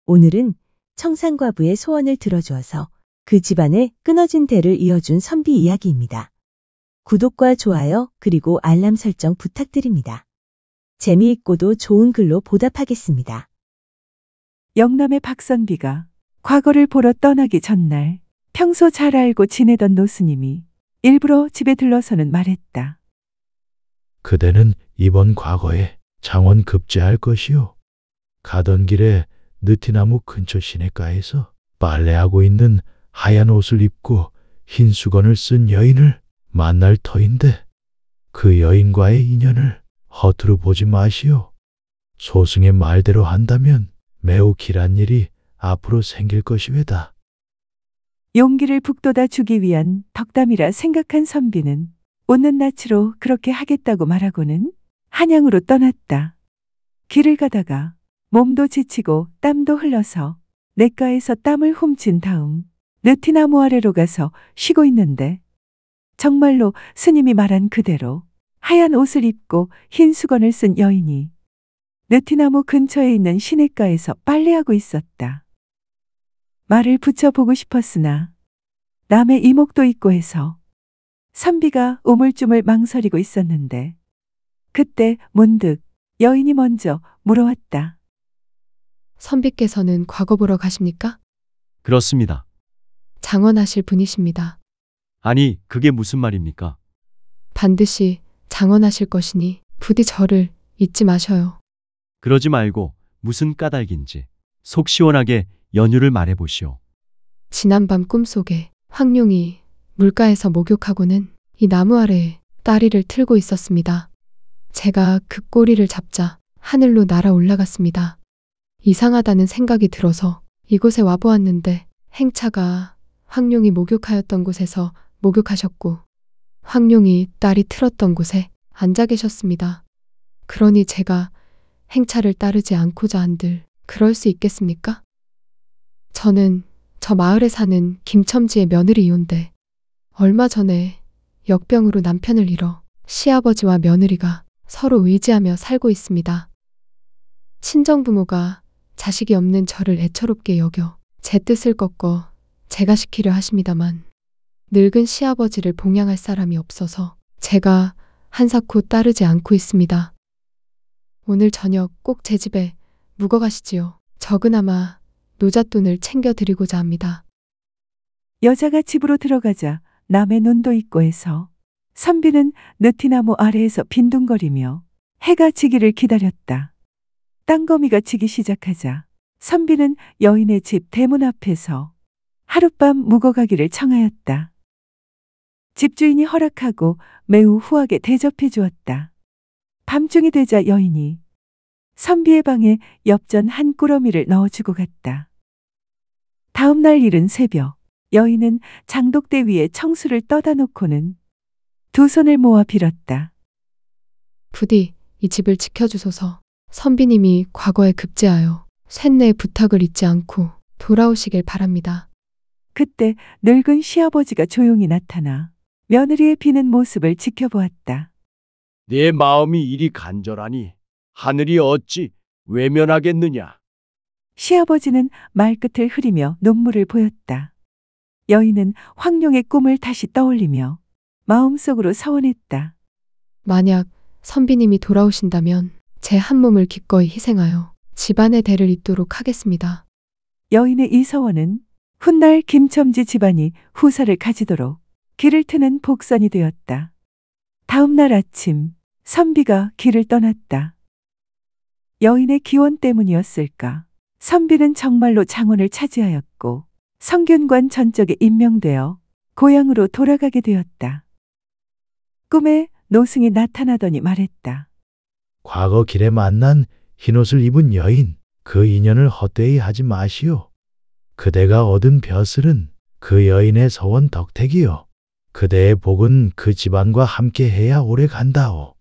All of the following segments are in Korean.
오늘은 청산과부의 소원을 들어주어서 그 집안의 끊어진 대를 이어준 선비 이야기입니다. 구독과 좋아요 그리고 알람 설정 부탁드립니다. 재미있고도 좋은 글로 보답하겠습니다. 영남의 박선비가 과거를 보러 떠나기 전날 평소 잘 알고 지내던 노스님이 일부러 집에 들러서는 말했다. 그대는 이번 과거에 장원 급제할 것이요. 가던 길에 느티나무 근처 시냇가에서 빨래하고 있는 하얀 옷을 입고 흰 수건을 쓴 여인을 만날 터인데 그 여인과의 인연을 허투루 보지 마시오. 소승의 말대로 한다면 매우 길한 일이 앞으로 생길 것이외다. 용기를 북돋아 주기 위한 덕담이라 생각한 선비는 웃는 낯으로 그렇게 하겠다고 말하고는 한양으로 떠났다. 길을 가다가 몸도 지치고 땀도 흘러서 냇가에서 땀을 훔친 다음 느티나무 아래로 가서 쉬고 있는데 정말로 스님이 말한 그대로 하얀 옷을 입고 흰 수건을 쓴 여인이 느티나무 근처에 있는 시냇가에서 빨래하고 있었다. 말을 붙여보고 싶었으나 남의 이목도 있고 해서 선비가 우물쭈물 망설이고 있었는데 그때 문득 여인이 먼저 물어왔다. 선비께서는 과거 보러 가십니까? 그렇습니다. 장원하실 분이십니다. 아니, 그게 무슨 말입니까? 반드시 장원하실 것이니 부디 저를 잊지 마셔요. 그러지 말고 무슨 까닭인지 속 시원하게 연유를 말해보시오. 지난밤 꿈속에 황룡이 물가에서 목욕하고는 이 나무 아래에 다리를 틀고 있었습니다. 제가 그 꼬리를 잡자 하늘로 날아 올라갔습니다. 이상하다는 생각이 들어서 이곳에 와보았는데 행차가 황룡이 목욕하였던 곳에서 목욕하셨고 황룡이 딸이 틀었던 곳에 앉아 계셨습니다. 그러니 제가 행차를 따르지 않고자 한들 그럴 수 있겠습니까? 저는 저 마을에 사는 김첨지의 며느리이온데 얼마 전에 역병으로 남편을 잃어 시아버지와 며느리가 서로 의지하며 살고 있습니다. 친정부모가 자식이 없는 저를 애처롭게 여겨 제 뜻을 꺾어 제가 시키려 하십니다만 늙은 시아버지를 봉양할 사람이 없어서 제가 한사코 따르지 않고 있습니다. 오늘 저녁 꼭 제 집에 묵어 가시지요. 적으나마 노잣돈을 챙겨드리고자 합니다. 여자가 집으로 들어가자 남의 눈도 있고 해서 선비는 느티나무 아래에서 빈둥거리며 해가 지기를 기다렸다. 땅거미가 지기 시작하자 선비는 여인의 집 대문 앞에서 하룻밤 묵어가기를 청하였다. 집주인이 허락하고 매우 후하게 대접해 주었다. 밤중이 되자 여인이 선비의 방에 엽전 한 꾸러미를 넣어주고 갔다. 다음 날 이른 새벽 여인은 장독대 위에 청수를 떠다 놓고는 두 손을 모아 빌었다. 부디 이 집을 지켜주소서. 선비님이 과거에 급제하여 쇳내의 부탁을 잊지 않고 돌아오시길 바랍니다. 그때 늙은 시아버지가 조용히 나타나 며느리의 비는 모습을 지켜보았다. 네 마음이 이리 간절하니 하늘이 어찌 외면하겠느냐. 시아버지는 말끝을 흐리며 눈물을 보였다. 여인은 황룡의 꿈을 다시 떠올리며 마음속으로 서원했다. 만약 선비님이 돌아오신다면 제 한 몸을 기꺼이 희생하여 집안의 대를 잇도록 하겠습니다. 여인의 이 서원은 훗날 김첨지 집안이 후사를 가지도록 길을 트는 복선이 되었다. 다음 날 아침 선비가 길을 떠났다. 여인의 기원 때문이었을까? 선비는 정말로 장원을 차지하였고 성균관 전적에 임명되어 고향으로 돌아가게 되었다. 꿈에 노승이 나타나더니 말했다. 과거 길에 만난 흰옷을 입은 여인, 그 인연을 헛되이 하지 마시오. 그대가 얻은 벼슬은 그 여인의 서원 덕택이요. 그대의 복은 그 집안과 함께 해야 오래 간다오.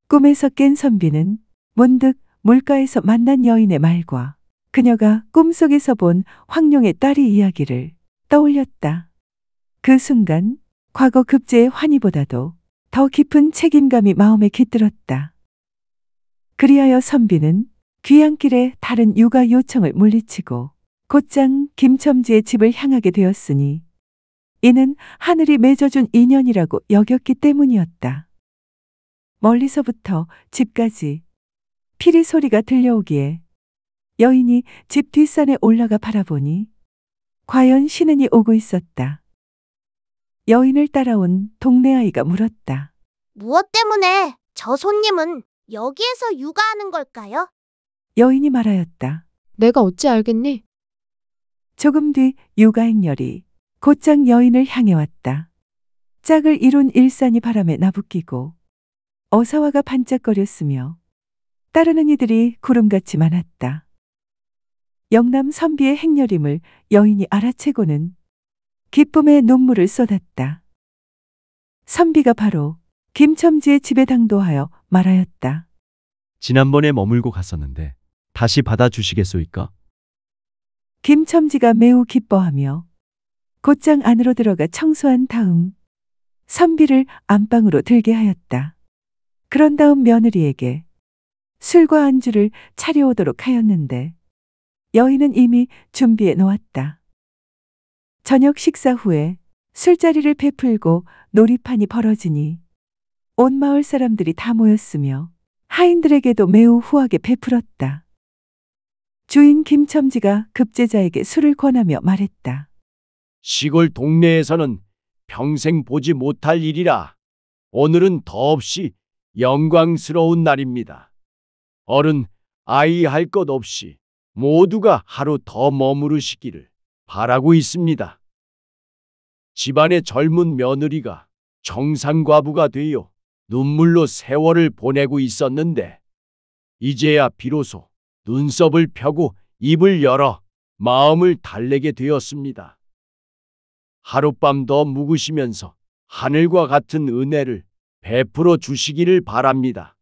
꿈에서 깬 선비는 문득 물가에서 만난 여인의 말과 그녀가 꿈속에서 본 황룡의 딸의 이야기를 떠올렸다. 그 순간 과거 급제의 환희보다도 더 깊은 책임감이 마음에 깃들었다. 그리하여 선비는 귀향길에 다른 육아 요청을 물리치고 곧장 김첨지의 집을 향하게 되었으니 이는 하늘이 맺어준 인연이라고 여겼기 때문이었다. 멀리서부터 집까지 피리 소리가 들려오기에 여인이 집 뒷산에 올라가 바라보니 과연 신은이 오고 있었다. 여인을 따라온 동네 아이가 물었다. 무엇 때문에 저 손님은 여기에서 육아하는 걸까요? 여인이 말하였다. 내가 어찌 알겠니? 조금 뒤 육아 행렬이 곧장 여인을 향해 왔다. 짝을 이룬 일산이 바람에 나부끼고 어사화가 반짝거렸으며 따르는 이들이 구름같이 많았다. 영남 선비의 행렬임을 여인이 알아채고는 기쁨의 눈물을 쏟았다. 선비가 바로 김첨지의 집에 당도하여 말하였다. 지난번에 머물고 갔었는데 다시 받아주시겠소이까? 김첨지가 매우 기뻐하며 곧장 안으로 들어가 청소한 다음 선비를 안방으로 들게 하였다. 그런 다음 며느리에게 술과 안주를 차려오도록 하였는데 여인은 이미 준비해 놓았다. 저녁 식사 후에 술자리를 베풀고 놀이판이 벌어지니 온 마을 사람들이 다 모였으며 하인들에게도 매우 후하게 베풀었다. 주인 김첨지가 급제자에게 술을 권하며 말했다. 시골 동네에서는 평생 보지 못할 일이라 오늘은 더없이 영광스러운 날입니다. 어른, 아이 할 것 없이 모두가 하루 더 머무르시기를 바라고 있습니다. 집안의 젊은 며느리가 청산과부가 되어 눈물로 세월을 보내고 있었는데 이제야 비로소 눈썹을 펴고 입을 열어 마음을 달래게 되었습니다. 하룻밤 더 묵으시면서 하늘과 같은 은혜를 베풀어 주시기를 바랍니다.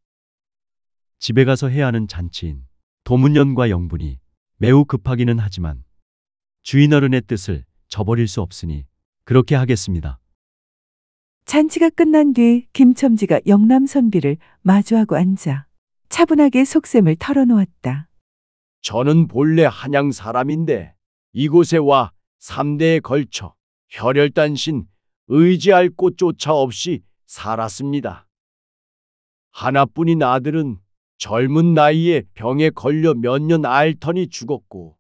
집에 가서 해야 하는 잔치인 도문연과 영분이 매우 급하기는 하지만 주인 어른의 뜻을 저버릴 수 없으니 그렇게 하겠습니다. 잔치가 끝난 뒤 김첨지가 영남 선비를 마주하고 앉아 차분하게 속셈을 털어놓았다. 저는 본래 한양 사람인데 이곳에 와 3대에 걸쳐 혈혈단신 의지할 곳조차 없이 살았습니다. 하나뿐인 아들은 젊은 나이에 병에 걸려 몇 년 앓더니 죽었고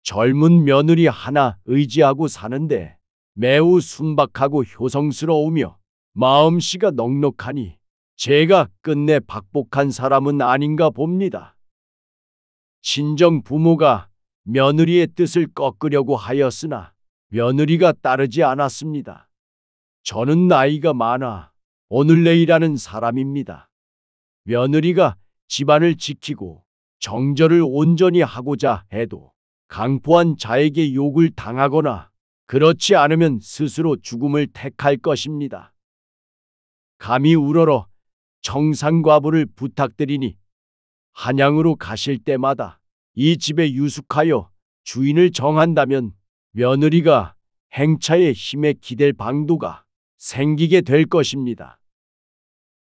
젊은 며느리 하나 의지하고 사는데 매우 순박하고 효성스러우며 마음씨가 넉넉하니 제가 끝내 박복한 사람은 아닌가 봅니다. 친정 부모가 며느리의 뜻을 꺾으려고 하였으나 며느리가 따르지 않았습니다. 저는 나이가 많아 오늘 내일하는 사람입니다. 며느리가 집안을 지키고 정절을 온전히 하고자 해도 강포한 자에게 욕을 당하거나 그렇지 않으면 스스로 죽음을 택할 것입니다. 감히 우러러 청산과부를 부탁드리니 한양으로 가실 때마다 이 집에 유숙하여 주인을 정한다면 며느리가 행차의 힘에 기댈 방도가 생기게 될 것입니다.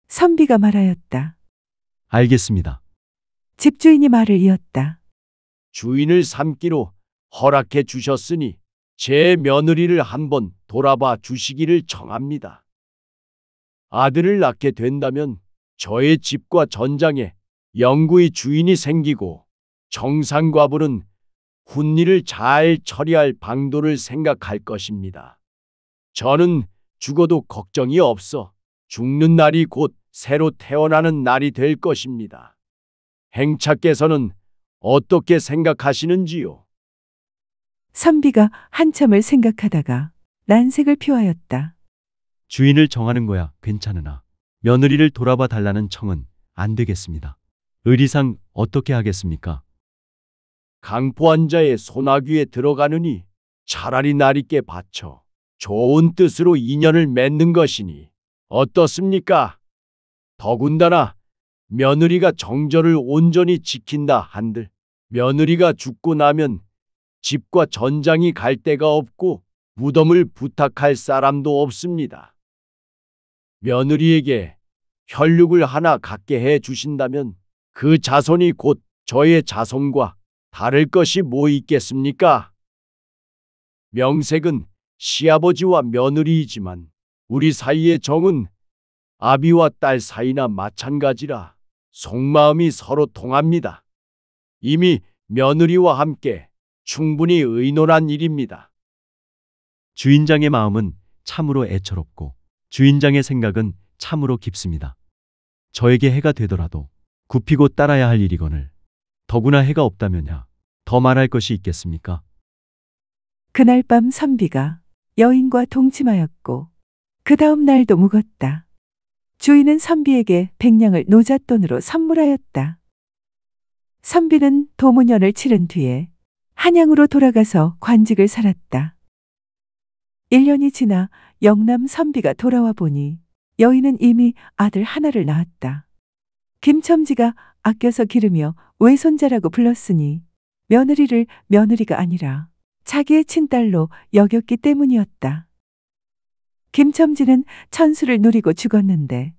선비가 말하였다. 알겠습니다. 집주인이 말을 이었다. 주인을 삼기로 허락해 주셨으니 제 며느리를 한번 돌아봐 주시기를 청합니다. 아들을 낳게 된다면 저의 집과 전장에 영구히 주인이 생기고 청산과부는 훈일을 잘 처리할 방도를 생각할 것입니다. 저는 죽어도 걱정이 없어 죽는 날이 곧 새로 태어나는 날이 될 것입니다. 행차께서는 어떻게 생각하시는지요? 선비가 한참을 생각하다가 난색을 표하였다. 주인을 정하는 거야 괜찮으나 며느리를 돌아봐 달라는 청은 안 되겠습니다. 의리상 어떻게 하겠습니까? 강포한 자의 소나귀에 들어가느니 차라리 날있게 바쳐 좋은 뜻으로 인연을 맺는 것이니 어떻습니까? 더군다나 며느리가 정절을 온전히 지킨다 한들 며느리가 죽고 나면 집과 전장이 갈 데가 없고 무덤을 부탁할 사람도 없습니다. 며느리에게 혈육을 하나 갖게 해 주신다면 그 자손이 곧 저의 자손과 다를 것이 뭐 있겠습니까? 명색은 시아버지와 며느리이지만 우리 사이의 정은 아비와 딸 사이나 마찬가지라 속마음이 서로 통합니다. 이미 며느리와 함께 충분히 의논한 일입니다. 주인장의 마음은 참으로 애처롭고 주인장의 생각은 참으로 깊습니다. 저에게 해가 되더라도 굽히고 따라야 할 일이거늘 더구나 해가 없다면야 더 말할 것이 있겠습니까? 그날 밤 선비가 여인과 동침하였고 그 다음 날도 묵었다. 주인은 선비에게 백냥을 노잣돈으로 선물하였다. 선비는 도문연을 치른 뒤에 한양으로 돌아가서 관직을 살았다. 1년이 지나 영남 선비가 돌아와 보니 여인은 이미 아들 하나를 낳았다. 김첨지가 아껴서 기르며 외손자라고 불렀으니 며느리를 며느리가 아니라 자기의 친딸로 여겼기 때문이었다. 김첨지는 천수를 누리고 죽었는데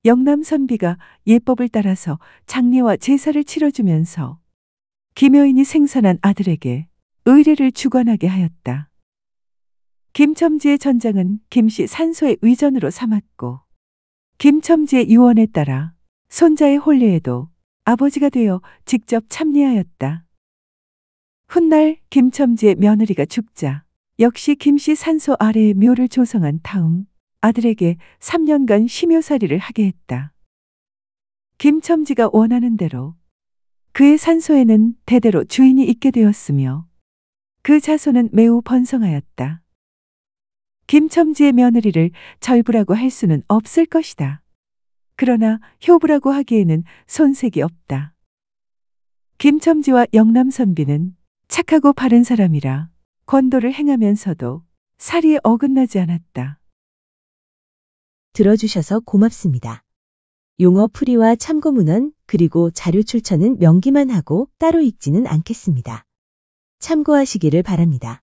영남 선비가 예법을 따라서 장례와 제사를 치러주면서 김여인이 생산한 아들에게 의례를 주관하게 하였다. 김첨지의 전장은 김씨 산소의 위전으로 삼았고 김첨지의 유언에 따라 손자의 혼례에도 아버지가 되어 직접 참여하였다. 훗날 김첨지의 며느리가 죽자 역시 김씨 산소 아래에 묘를 조성한 다음 아들에게 3년간 심효살이를 하게 했다. 김첨지가 원하는 대로 그의 산소에는 대대로 주인이 있게 되었으며 그 자손은 매우 번성하였다. 김첨지의 며느리를 절부라고 할 수는 없을 것이다. 그러나 효부라고 하기에는 손색이 없다. 김첨지와 영남선비는 착하고 바른 사람이라 권도를 행하면서도 사리에 어긋나지 않았다. 들어주셔서 고맙습니다. 용어 풀이와 참고문헌 그리고 자료 출처는 명기만 하고 따로 읽지는 않겠습니다. 참고하시기를 바랍니다.